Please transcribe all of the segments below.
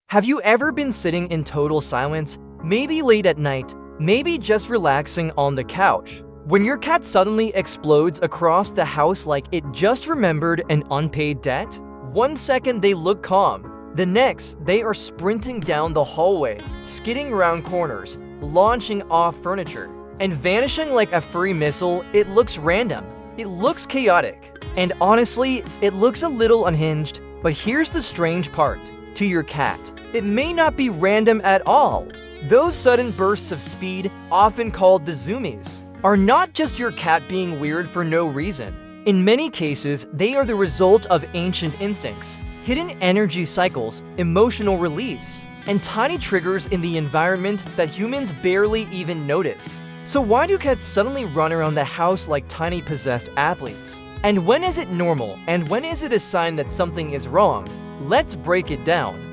Have you ever been sitting in total silence, maybe late at night, maybe just relaxing on the couch, when your cat suddenly explodes across the house like it just remembered an unpaid debt? One second they look calm, the next they are sprinting down the hallway, skidding around corners, launching off furniture, and vanishing like a furry missile. It looks random, it looks chaotic, and honestly, it looks a little unhinged. But here's the strange part. To your cat, it may not be random at all. Those sudden bursts of speed, often called the Zoomies, are not just your cat being weird for no reason. In many cases, they are the result of ancient instincts, hidden energy cycles, emotional release, and tiny triggers in the environment that humans barely even notice. So why do cats suddenly run around the house like tiny possessed athletes? And when is it normal, and when is it a sign that something is wrong? Let's break it down.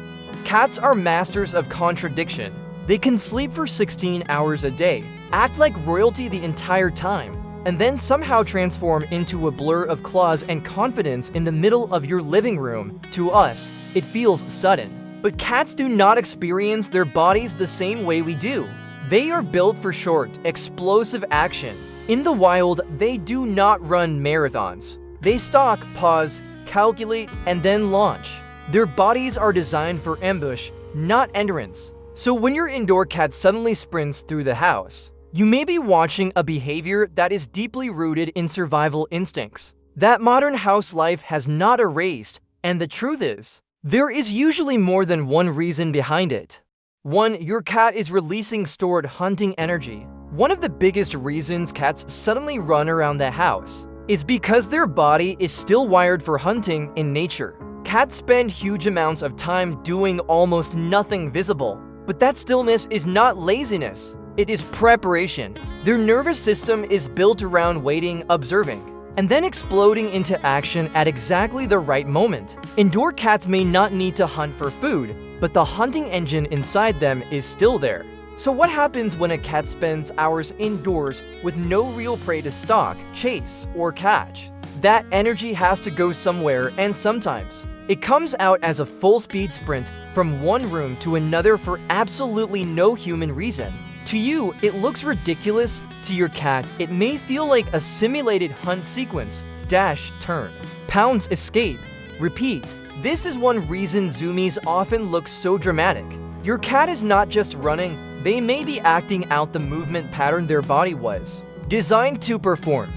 Cats are masters of contradiction. They can sleep for 16 hours a day, act like royalty the entire time, and then somehow transform into a blur of claws and confidence in the middle of your living room. To us, it feels sudden. But cats do not experience their bodies the same way we do. They are built for short, explosive action. In the wild, they do not run marathons. They stalk, pause, calculate, and then launch. Their bodies are designed for ambush, not endurance. So when your indoor cat suddenly sprints through the house, you may be watching a behavior that is deeply rooted in survival instincts that modern house life has not erased, and the truth is, there is usually more than one reason behind it. 1. Your cat is releasing stored hunting energy. One of the biggest reasons cats suddenly run around the house is because their body is still wired for hunting in nature. Cats spend huge amounts of time doing almost nothing visible, but that stillness is not laziness, it is preparation. Their nervous system is built around waiting, observing, and then exploding into action at exactly the right moment. Indoor cats may not need to hunt for food, but the hunting engine inside them is still there. So what happens when a cat spends hours indoors with no real prey to stalk, chase, or catch? That energy has to go somewhere, and sometimes it comes out as a full-speed sprint from one room to another for absolutely no human reason. To you, it looks ridiculous. To your cat, it may feel like a simulated hunt sequence. Dash, turn, pounce, escape, repeat. This is one reason Zoomies often look so dramatic. Your cat is not just running, they may be acting out the movement pattern their body was designed to perform.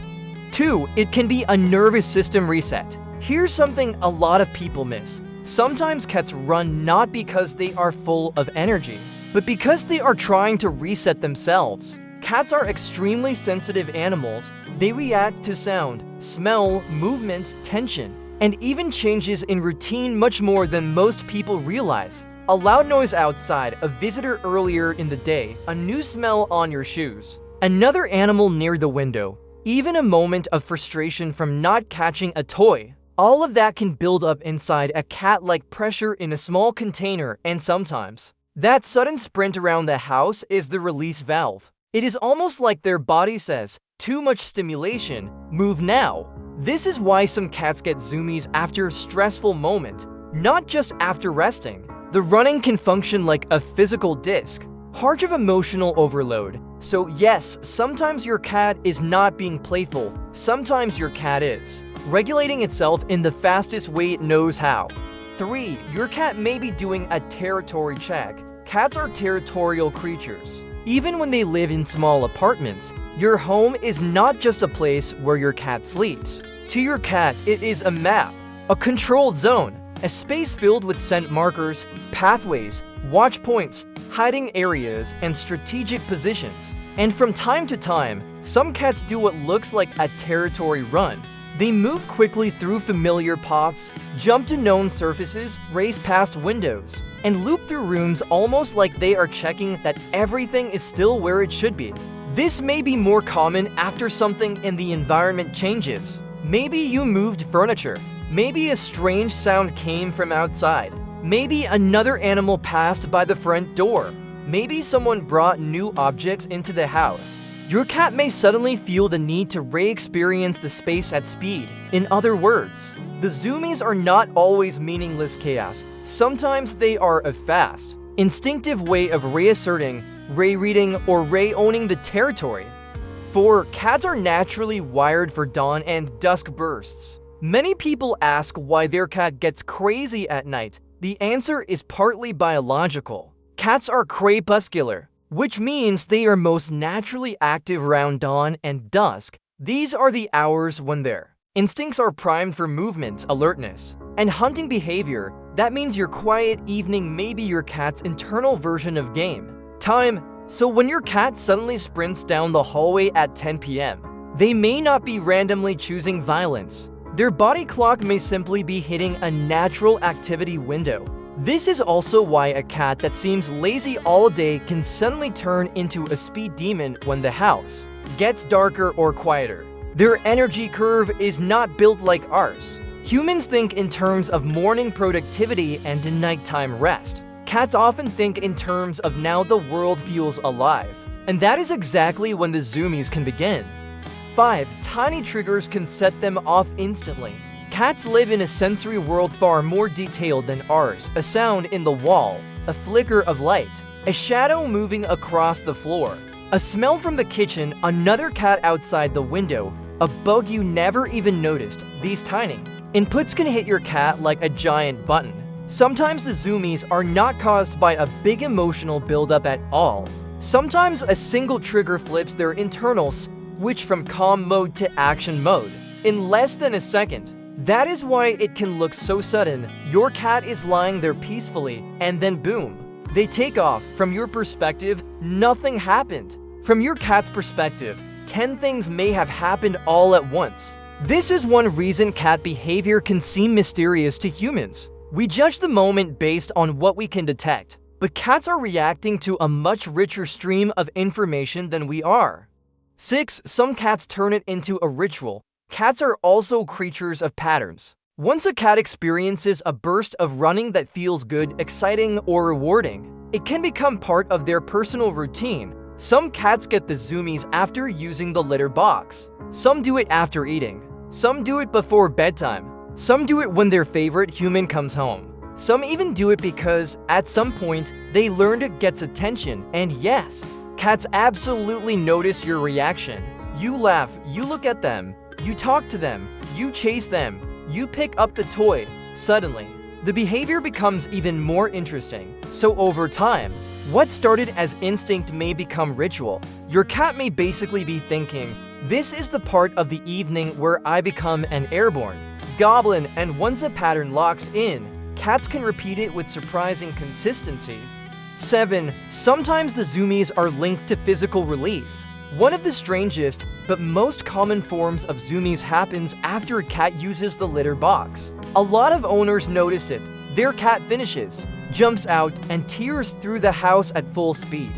2. It can be a nervous system reset. Here's something a lot of people miss. Sometimes cats run not because they are full of energy, but because they are trying to reset themselves. Cats are extremely sensitive animals. They react to sound, smell, movement, tension, and even changes in routine much more than most people realize. A loud noise outside, a visitor earlier in the day, a new smell on your shoes, another animal near the window, even a moment of frustration from not catching a toy. All of that can build up inside a cat like pressure in a small container, and sometimes that sudden sprint around the house is the release valve. It is almost like their body says, too much stimulation, move now. This is why some cats get zoomies after a stressful moment, not just after resting. The running can function like a physical disc, harsh of emotional overload. So yes, sometimes your cat is not being playful, sometimes your cat is regulating itself in the fastest way it knows how. 3. Your cat may be doing a territory check. Cats are territorial creatures. Even when they live in small apartments, your home is not just a place where your cat sleeps. To your cat, it is a map, a controlled zone, a space filled with scent markers, pathways, watch points, hiding areas, and strategic positions. And from time to time, some cats do what looks like a territory run. They move quickly through familiar paths, jump to known surfaces, race past windows, and loop through rooms almost like they are checking that everything is still where it should be. This may be more common after something in the environment changes. Maybe you moved furniture. Maybe a strange sound came from outside. Maybe another animal passed by the front door. Maybe someone brought new objects into the house. Your cat may suddenly feel the need to re-experience the space at speed. In other words, The Zoomies are not always meaningless chaos. Sometimes they are a fast, instinctive way of reasserting, re-reading, or re-owning the territory. 4. Cats are naturally wired for dawn and dusk bursts. Many people ask why their cat gets crazy at night. The answer is partly biological. Cats are crepuscular, which means they are most naturally active around dawn and dusk. These are the hours when their instincts are primed for movement, alertness, and hunting behavior. That means your quiet evening may be your cat's internal version of game time. So when your cat suddenly sprints down the hallway at 10 p.m., they may not be randomly choosing violence. Their body clock may simply be hitting a natural activity window. This is also why a cat that seems lazy all day can suddenly turn into a speed demon when the house gets darker or quieter. Their energy curve is not built like ours. Humans think in terms of morning productivity and nighttime rest. Cats often think in terms of now the world feels alive. And that is exactly when the Zoomies can begin. 5. Tiny triggers can set them off instantly. Cats live in a sensory world far more detailed than ours. A sound in the wall, a flicker of light, a shadow moving across the floor, a smell from the kitchen, another cat outside the window, a bug you never even noticed. These tiny inputs can hit your cat like a giant button. Sometimes the Zoomies are not caused by a big emotional buildup at all. Sometimes a single trigger flips their internals switch from calm mode to action mode in less than a second. That is why it can look so sudden. Your cat is lying there peacefully, and then boom, they take off. From your perspective, nothing happened. From your cat's perspective, 10 things may have happened all at once. This is one reason cat behavior can seem mysterious to humans. We judge the moment based on what we can detect, but cats are reacting to a much richer stream of information than we are. 6. Some cats turn it into a ritual. Cats are also creatures of patterns. Once a cat experiences a burst of running that feels good, exciting, or rewarding, it can become part of their personal routine. Some cats get the Zoomies after using the litter box. Some do it after eating. Some do it before bedtime. Some do it when their favorite human comes home. Some even do it because, at some point, they learned it gets attention. And yes, cats absolutely notice your reaction. You laugh, you look at them, you talk to them, you chase them, you pick up the toy. Suddenly, the behavior becomes even more interesting. So over time, what started as instinct may become ritual. Your cat may basically be thinking, this is the part of the evening where I become an airborne goblin, and once a pattern locks in, cats can repeat it with surprising consistency. 7. Sometimes the Zoomies are linked to physical relief. One of the strangest but most common forms of Zoomies happens after a cat uses the litter box. A lot of owners notice it. Their cat finishes, jumps out, and tears through the house at full speed.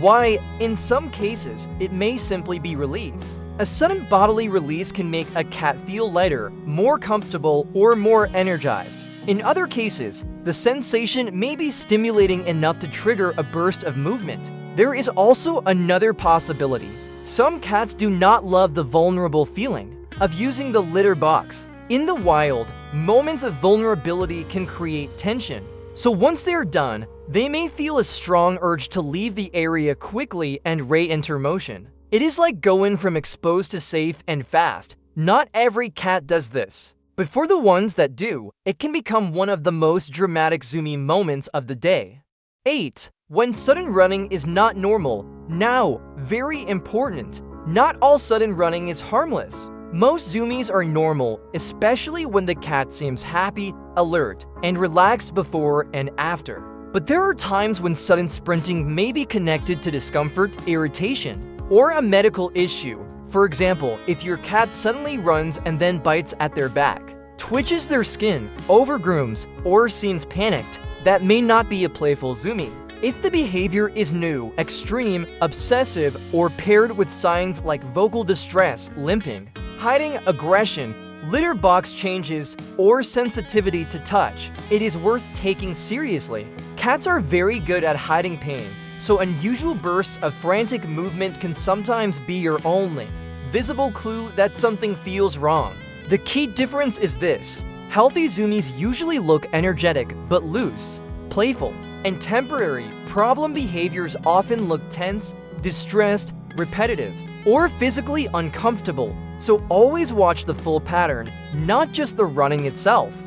Why? In some cases, it may simply be relief. A sudden bodily release can make a cat feel lighter, more comfortable, or more energized. In other cases, the sensation may be stimulating enough to trigger a burst of movement. There is also another possibility. Some cats do not love the vulnerable feeling of using the litter box. In the wild, moments of vulnerability can create tension. So once they are done, they may feel a strong urge to leave the area quickly and re-enter motion. It is like going from exposed to safe and fast. Not every cat does this, but for the ones that do, it can become one of the most dramatic Zoomie moments of the day. 8. When sudden running is not normal. Now, very important, not all sudden running is harmless. Most Zoomies are normal, especially when the cat seems happy, alert, and relaxed before and after. But there are times when sudden sprinting may be connected to discomfort, irritation, or a medical issue. For example, if your cat suddenly runs and then bites at their back, twitches their skin, overgrooms, or seems panicked, that may not be a playful Zoomie. If the behavior is new, extreme, obsessive, or paired with signs like vocal distress, limping, hiding aggression, litter box changes, or sensitivity to touch, it is worth taking seriously. Cats are very good at hiding pain, so unusual bursts of frantic movement can sometimes be your only visible clue that something feels wrong. The key difference is this: Healthy Zoomies usually look energetic but loose, playful, and temporary. Problem behaviors often look tense, distressed, repetitive, or physically uncomfortable, so always watch the full pattern, not just the running itself.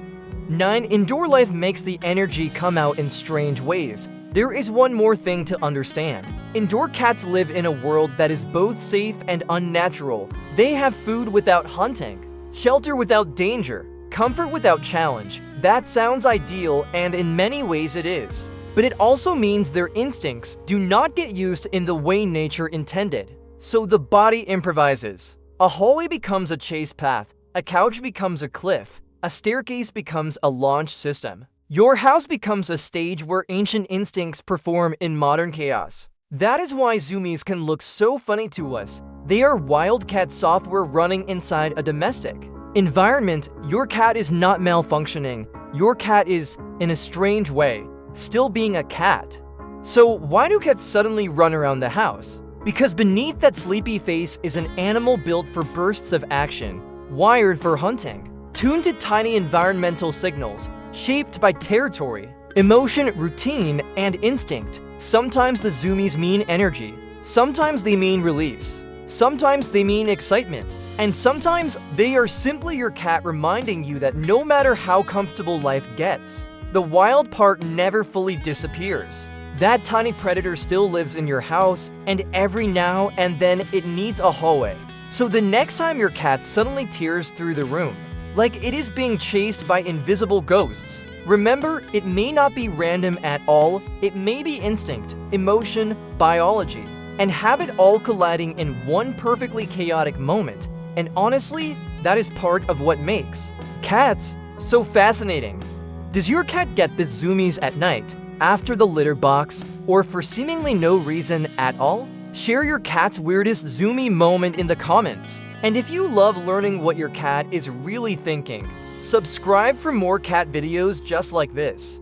9. Indoor life makes the energy come out in strange ways. There is one more thing to understand. Indoor cats live in a world that is both safe and unnatural. They have food without hunting, shelter without danger, comfort without challenge. That sounds ideal, and in many ways it is. But it also means their instincts do not get used in the way nature intended. So the body improvises. A hallway becomes a chase path, a couch becomes a cliff, a staircase becomes a launch system. Your house becomes a stage where ancient instincts perform in modern chaos. That is why Zoomies can look so funny to us. They are wildcat software running inside a domestic environment. Your cat is not malfunctioning. Your cat is, in a strange way, still being a cat. So why do cats suddenly run around the house? Because beneath that sleepy face is an animal built for bursts of action, wired for hunting, tuned to tiny environmental signals, shaped by territory, emotion, routine, and instinct. Sometimes the Zoomies mean energy, sometimes they mean release, sometimes they mean excitement, and sometimes they are simply your cat reminding you that no matter how comfortable life gets, the wild part never fully disappears. That tiny predator still lives in your house, and every now and then it needs a hallway. So the next time your cat suddenly tears through the room, like it is being chased by invisible ghosts, remember, it may not be random at all. It may be instinct, emotion, biology, and habit all colliding in one perfectly chaotic moment. And honestly, that is part of what makes cats so fascinating. Does your cat get the Zoomies at night, after the litter box, or for seemingly no reason at all? Share your cat's weirdest Zoomie moment in the comments. And if you love learning what your cat is really thinking, subscribe for more cat videos just like this.